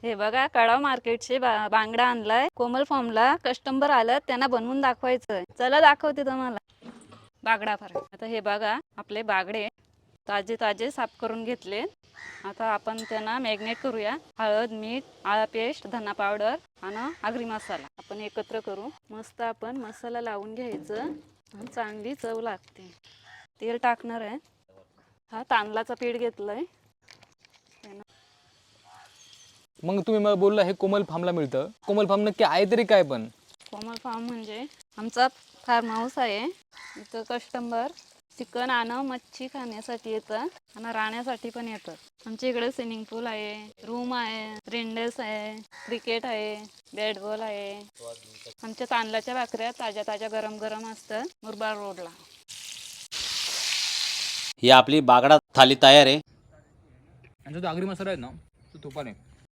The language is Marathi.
हे बघा कळाव मार्केटचे बांगडा आणलाय कोमल फॉर्मला. कस्टमर आलं त्यांना बनवून दाखवायचं. चला दाखवते तुम्हाला बागडा फ्राय. आता हे बघा आपले बागडे ताजे ताजे साफ करून घेतले. आता आपण त्यांना मॅग्नेट करूया. हळद, मीठ, आळा पेस्ट, धना पावडर आणि आगरी मसाला आपण एकत्र करू. मस्त आपण मसाला लावून घ्यायचं आणि चांगली चव लागते. तेल टाकणार आहे. हा तांदळाचं पीठ घेतलंय. मग तुम्ही मला बोलला हे कोमल फार्मला मिळतं. कोमल फार्म नक्की आहे तरी काय? पण कोमल फार्म म्हणजे आमचा फार्म हाऊस आहे. इथं कस्टमर चिकन आणि मच्छी खाण्यासाठी येतं आणि राहण्यासाठी पण येतं. आमच्या इकडे स्विमिंग पूल आहे, रूम आहे, रेंडर्स आहे, क्रिकेट आहे, बॅट बॉल आहे. आमच्या तांदळाच्या भाकऱ्या ताज्या ताज्या गरम गरम असतात मुरबाड रोडला. ही आपली बागडा थाली तयार आहे. आणि जो आगरी मसाला आहे ना तो तुपाने